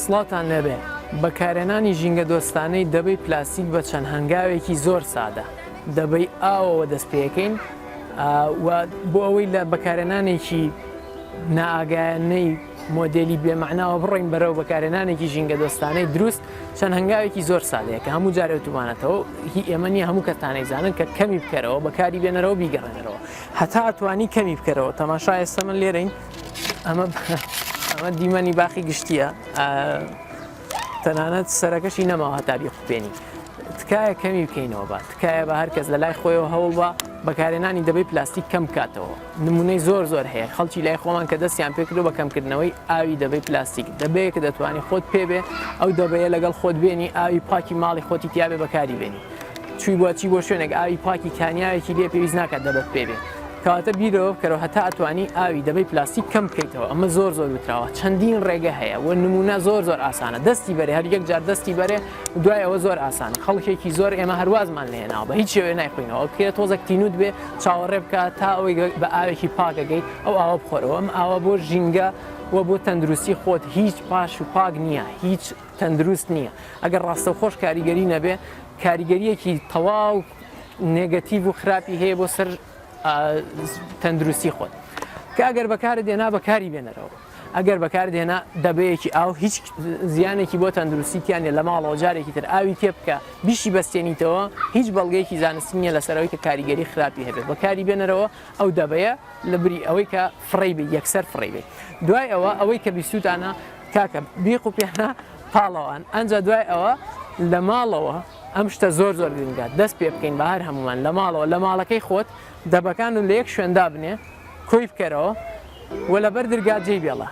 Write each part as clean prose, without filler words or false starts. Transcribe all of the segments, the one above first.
سڵاتان لەبێ بەکارهێنانی ژینگە دۆستانەی دەبەی پلاستیک بە چەند هەنگاوێکی زۆر سادە دەبەی ئاوەوە دەست پێەکەین بۆ ئەوەی لە بەکارهێنانێکی نائاگایانەی مۆدێلی بێمەعناوە بڕۆین بەرەو بەکارهێنانێکی ژینگە دۆستانەی دروست چەند هەنگاوێکی زۆر سادەیە کە هەموو جارێتوانێتەوە هی ئێمە نیە هەموو کەتانەی زانن کە کەمی بکەرەوە بەکاری بێنەرەوە بیگەڕێنەرەوە هەتا ئەتوانی کەمی بکەرەوە تەماشا ئێستا من لێرەین ئەمە دیمەنی باخی گشتیە تەنانەت سەرەکەشی نەماوە هەتا بیخوپێنی تکایە کەمی بکەینەوە بە تکایە بە هەرکەس لە لای خۆیەوە هەوڵ بە بەکارهێنانی دەبەی پلاستیک کەم بکاتەوە نمونەی زۆر هەیە خەڵکی لای خۆمان کە دەستیان پێکردو بە کەمکردنەوەی ئاوی دەبەی پلاستیک دەبەیە کە دەتوانانی خۆت پێبێ ئەو دەبەیە لەگەڵ خۆت بێنی ئاوی پاکی ماڵی خۆتی تیاابێ بەکاری بێنی چوی بۆچی بۆ شوێنێک ئاوی پاکی کانیاوێکی لێ پێویست ناکات دەبەت پێبێ کەواتە بیرەوە بکەرەوە هەتا ئەتوانی ئاوی دەبەی پلاستیک کەم بکەیتەوە ئەمە زۆر وتراوە چەندین ڕێگە هەیە و نمونە زۆر ئاسانە دەستی بەرێ هەر یەک جار دەستی بەرێ دوای ئەوە زۆر ئاسانە خەڵکێکی زۆر ئێمە هەروازمان لێناوە بە هیچ شێوێ نایخۆینەوە کێ تۆزێک تینوت بێ چاوەڕێ بکە تا ئەوەی بە ئاوێکی پاکەگەی ئەو ئاوە بخۆرەوە ئەم ئاوە بۆ ژینگە و بۆ تەندروستی خۆت هیچ پاش و پاک نییە هیچ تەندروست نییە ئەگەر ڕاستەوخۆش کاریگەری نەبێ کاریگەریەکی تەواو نێگەتیڤ و خراپی هەیە بۆ سەر تەندروستی خۆت کە ئەگەر بەکارت دێنا بەکاری بێنەرەوە ئەگەر بەکارت دێنا دەبەیەکی ئاو هیچ زیانێکی بۆ تەندروستیتیان لە ماڵەوە جارێکی تر ئاوی تێ بکە بیشی بەستێنیتەوە هیچ بەڵگەیەکی زانستی نیە لەسەرەوەی کە کاریگەری خراپی هەبێت بەکاری بێنەرەوە ئەو دەبەیە لە بری ئەوەی کە فڕی بێ یەکسەر فڕی بێ دوای ئەوەی کە بیستوتانە کاکە بیقوپیانە پاڵەوان ئەنجا دوای ئەوە لە ماڵەوە ئەم شتە زۆر گرنگات دەست پێ بکەین بە هەر هەمومان لە ماڵەوە لە ماڵەکەی خۆت دەبەکان و لە یەک شوێندا بنێ کۆی بکەرەوە و لەبەر دەرگاجێی بێڵە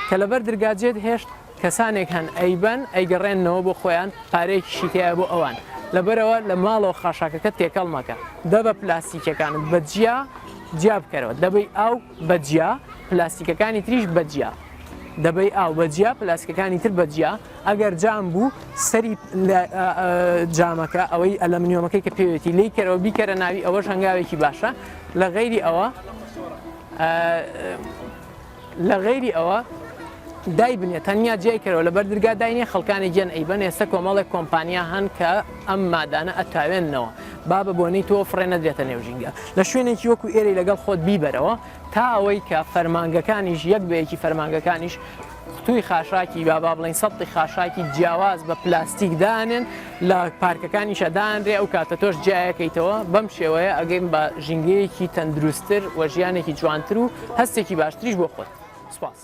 کە لەبەر دەرگاجێت هێشت کەسانێک هەن ئەیبەن ئەیگەڕێنەوە بۆ خۆیان پارەیەکی تایە بۆ ئەوان لەبەرەوە لە ماڵەوە خاشاکەکە تێکەڵ مەکە دەبە پلاستیکەکانت بەجیا جیا بکەرەوە دەبەی ئاو بەجیا پلاستیکەکانی تریش بەجیا دەبەی ئاو بەجیا پلاسکەکانی تر بەجیا ئەگەر جام بوو سەری جامەکە ئەوەی ئەلەمنیۆمەکەی کە پێوێتی لی کەرەوە بیکەرە ناوی ئەوەش هەنگاوێکی باشە لە غەیری ئەوە دای بنێ تەنیا جێی کەرەوە لەبەر دەرگا داینێ خەڵکانی گەن ئەیبەن ئێستا کۆمەڵێک کۆمپانیا هەن کە ئەم مادانە ئەتاوێننەوە بابە بۆنەی تۆ فڕێ نەدرێتە نێوژینگە لە شوێنێکی وەکو ئێرەی لەگەڵ خۆت بیبەرەوە تا ئەوەی کە فەرمانگەکانیش یەک بەیەکی فەرمانگەکانیش توی خاشاکی با بڵین سەڵی خاشاکی جیاواز بە پلاستیک دانێن لە پارکەکانیشە دانرێ ئەو کاتە تۆش جایەکەیتەوە بەم شێوەیە ئەگەین بە ژینگەیەکی تەندروستتر و ژیانێکی جوانتر و هەستێکی باشتریش بۆ خۆت سوپاس.